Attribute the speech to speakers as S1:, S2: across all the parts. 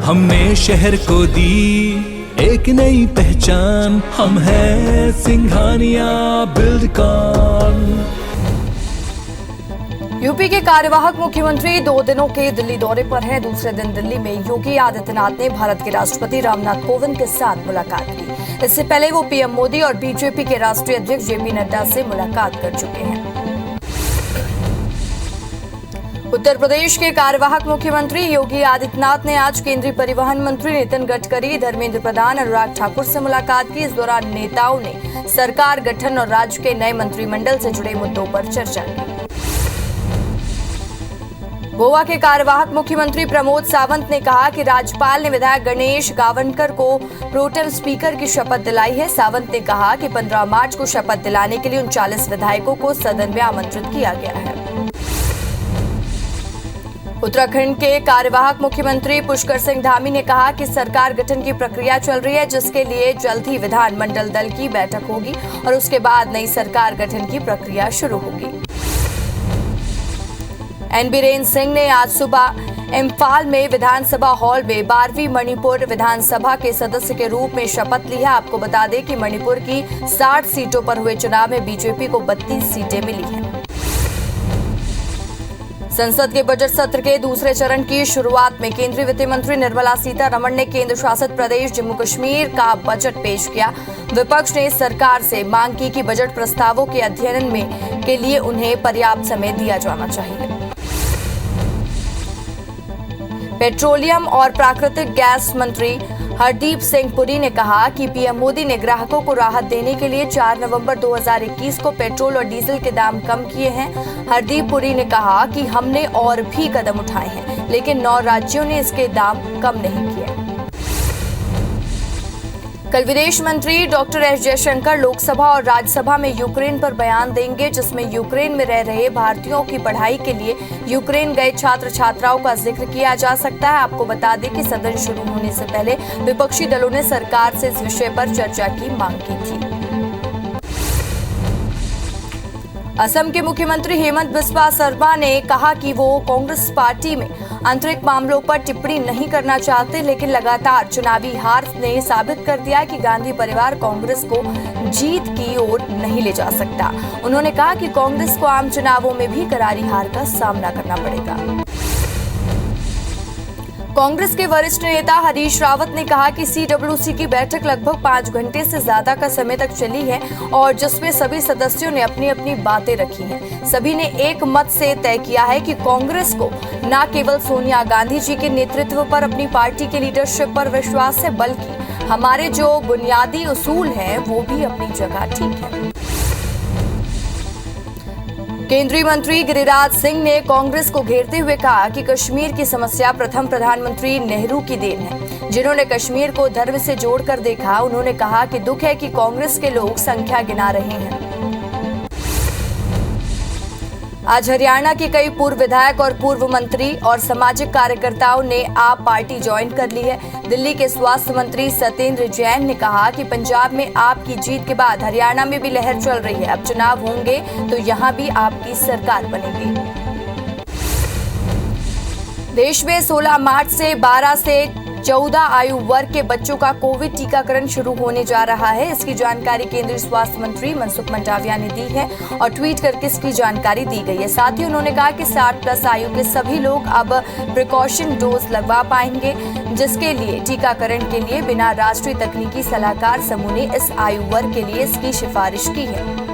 S1: हमने शहर को दी एक नई पहचान, हम हैं सिंघानिया बिल्डकॉन।
S2: यूपी के कार्यवाहक मुख्यमंत्री 2 दिनों के दिल्ली दौरे पर हैं। दूसरे दिन दिल्ली में योगी आदित्यनाथ ने भारत के राष्ट्रपति रामनाथ कोविंद के साथ मुलाकात की। इससे पहले वो पीएम मोदी और बीजेपी के राष्ट्रीय अध्यक्ष जेपी नड्डा से मुलाकात कर चुके हैं। उत्तर प्रदेश के कार्यवाहक मुख्यमंत्री योगी आदित्यनाथ ने आज केंद्रीय परिवहन मंत्री नितिन गडकरी, धर्मेंद्र प्रधान, अनुराग ठाकुर से मुलाकात की। इस दौरान नेताओं ने सरकार गठन और राज्य के नए मंत्रिमंडल से जुड़े मुद्दों पर चर्चा की। गोवा के कार्यवाहक मुख्यमंत्री प्रमोद सावंत ने कहा कि राज्यपाल ने विधायक गणेश गावनकर को प्रोटेम स्पीकर की शपथ दिलाई है। सावंत ने कहा कि 15 मार्च को शपथ दिलाने के लिए 39 विधायकों को सदन में आमंत्रित किया गया है। उत्तराखंड के कार्यवाहक मुख्यमंत्री पुष्कर सिंह धामी ने कहा कि सरकार गठन की प्रक्रिया चल रही है, जिसके लिए जल्द ही विधानमंडल दल की बैठक होगी और उसके बाद नई सरकार गठन की प्रक्रिया शुरू होगी। एन बीरेन सिंह ने आज सुबह इम्फाल में विधानसभा हॉल में 12वीं मणिपुर विधानसभा के सदस्य के रूप में शपथ ली है। आपको बता दें कि मणिपुर की 60 सीटों पर हुए चुनाव में बीजेपी को 32 सीटें मिली हैं। संसद के बजट सत्र के दूसरे चरण की शुरुआत में केंद्रीय वित्त मंत्री निर्मला सीतारमण ने केंद्र शासित प्रदेश जम्मू कश्मीर का बजट पेश किया। विपक्ष ने सरकार से मांग की कि बजट प्रस्तावों के अध्ययन के लिए उन्हें पर्याप्त समय दिया जाना चाहिए। पेट्रोलियम और प्राकृतिक गैस मंत्री हरदीप सिंह पुरी ने कहा कि पीएम मोदी ने ग्राहकों को राहत देने के लिए 4 नवंबर 2021 को पेट्रोल और डीजल के दाम कम किए हैं। हरदीप पुरी ने कहा कि हमने और भी कदम उठाए हैं, लेकिन 9 राज्यों ने इसके दाम कम नहीं किए। कल विदेश मंत्री डॉक्टर एस जयशंकर लोकसभा और राज्यसभा में यूक्रेन पर बयान देंगे, जिसमें यूक्रेन में रह रहे भारतीयों की पढ़ाई के लिए यूक्रेन गए छात्र छात्राओं का जिक्र किया जा सकता है। आपको बता दें कि सदन शुरू होने से पहले विपक्षी दलों ने सरकार से इस विषय पर चर्चा की मांग की थी। असम के मुख्यमंत्री हेमंत बिस्वा शर्मा ने कहा कि वो कांग्रेस पार्टी में आंतरिक मामलों पर टिप्पणी नहीं करना चाहते, लेकिन लगातार चुनावी हार ने साबित कर दिया कि गांधी परिवार कांग्रेस को जीत की ओर नहीं ले जा सकता। उन्होंने कहा कि कांग्रेस को आम चुनावों में भी करारी हार का सामना करना पड़ेगा। कांग्रेस के वरिष्ठ नेता हरीश रावत ने कहा कि सीडब्ल्यूसी की बैठक लगभग 5 घंटे से ज्यादा का समय तक चली है और जिसमें सभी सदस्यों ने अपनी अपनी बातें रखी हैं। सभी ने एक मत से तय किया है कि कांग्रेस को न केवल सोनिया गांधी जी के नेतृत्व पर अपनी पार्टी के लीडरशिप पर विश्वास है, बल्कि हमारे जो बुनियादी उसूल हैं वो भी अपनी जगह ठीक है। केंद्रीय मंत्री गिरिराज सिंह ने कांग्रेस को घेरते हुए कहा कि कश्मीर की समस्या प्रथम प्रधानमंत्री नेहरू की देन है, जिन्होंने कश्मीर को धर्म से जोड़कर देखा। उन्होंने कहा कि दुख है कि कांग्रेस के लोग संख्या गिना रहे हैं। आज हरियाणा के कई पूर्व विधायक और पूर्व मंत्री और सामाजिक कार्यकर्ताओं ने आप पार्टी ज्वाइन कर ली है। दिल्ली के स्वास्थ्य मंत्री सत्येंद्र जैन ने कहा कि पंजाब में आप की जीत के बाद हरियाणा में भी लहर चल रही है। अब चुनाव होंगे तो यहां भी आपकी सरकार बनेगी। देश में 16 मार्च से 12 से 14 आयु वर्ग के बच्चों का कोविड टीकाकरण शुरू होने जा रहा है। इसकी जानकारी केंद्रीय स्वास्थ्य मंत्री मनसुख मंडाविया ने दी है और ट्वीट करके इसकी जानकारी दी गई है। साथ ही उन्होंने कहा कि 60+ आयु के सभी लोग अब प्रिकॉशन डोज लगवा पाएंगे, जिसके लिए टीकाकरण के लिए बिना राष्ट्रीय तकनीकी सलाहकार समूह ने इस आयु वर्ग के लिए इसकी सिफारिश की है।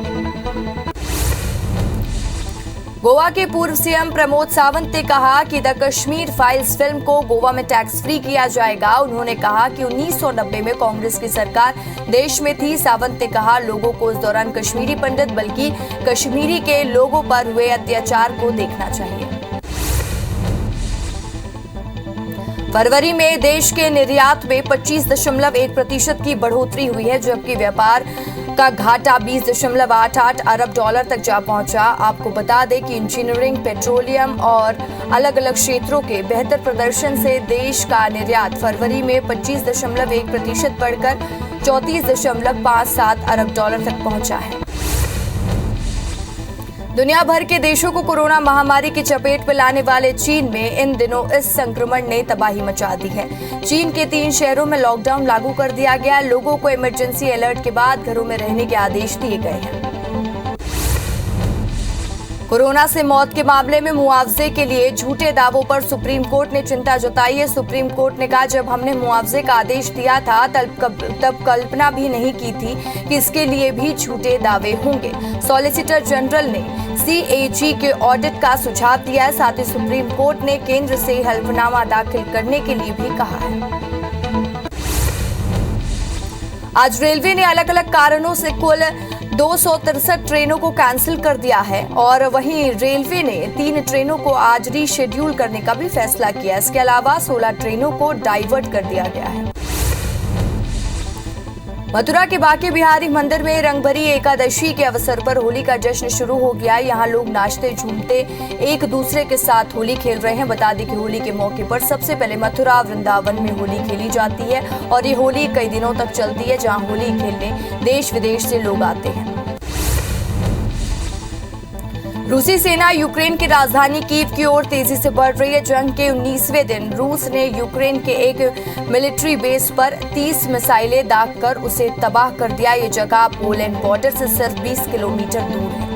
S2: गोवा के पूर्व सीएम प्रमोद सावंत ने कहा कि द कश्मीर फाइल्स फिल्म को गोवा में टैक्स फ्री किया जाएगा। उन्होंने कहा कि 1990 में कांग्रेस की सरकार देश में थी। सावंत ने कहा लोगों को इस दौरान कश्मीरी पंडित बल्कि कश्मीरी के लोगों पर हुए अत्याचार को देखना चाहिए। फरवरी में देश के निर्यात में 25.1% की बढ़ोतरी हुई है, जबकि व्यापार का घाटा 20.88 अरब डॉलर तक जा पहुंचा। आपको बता दें कि इंजीनियरिंग, पेट्रोलियम और अलग अलग क्षेत्रों के बेहतर प्रदर्शन से देश का निर्यात फरवरी में 25.1% बढ़कर 34.57 अरब डॉलर तक पहुंचा है। दुनिया भर के देशों को कोरोना महामारी की चपेट में लाने वाले चीन में इन दिनों इस संक्रमण ने तबाही मचा दी है। चीन के 3 शहरों में लॉकडाउन लागू कर दिया गया। लोगों को इमरजेंसी अलर्ट के बाद घरों में रहने के आदेश दिए गए हैं। कोरोना से मौत के मामले में मुआवजे के लिए झूठे दावों पर सुप्रीम कोर्ट ने चिंता जताई है। सुप्रीम कोर्ट ने कहा, जब हमने मुआवजे का आदेश दिया था तब कल्पना भी नहीं की थी कि इसके लिए भी झूठे दावे होंगे। सॉलिसिटर जनरल ने CAG के ऑडिट का सुझाव दिया है। साथ ही सुप्रीम कोर्ट ने केंद्र से हलफनामा दाखिल करने के लिए भी कहा है। आज रेलवे ने अलग अलग कारणों से कुल 263 ट्रेनों को कैंसिल कर दिया है और वहीं रेलवे ने 3 ट्रेनों को आज रीशेड्यूल करने का भी फैसला किया। इसके अलावा 16 ट्रेनों को डाइवर्ट कर दिया गया है। मथुरा के बांके बिहारी मंदिर में रंगभरी एकादशी के अवसर पर होली का जश्न शुरू हो गया। यहाँ लोग नाचते झूमते एक दूसरे के साथ होली खेल रहे हैं। बता दें कि होली के मौके पर सबसे पहले मथुरा वृंदावन में होली खेली जाती है और ये होली कई दिनों तक चलती है, जहाँ होली खेलने देश विदेश से लोग आते हैं। रूसी सेना यूक्रेन की राजधानी कीव की ओर तेजी से बढ़ रही है। जंग के 19वें दिन रूस ने यूक्रेन के एक मिलिट्री बेस पर 30 मिसाइलें दागकर उसे तबाह कर दिया। ये जगह पोलैंड बॉर्डर से सिर्फ 20 किलोमीटर दूर है।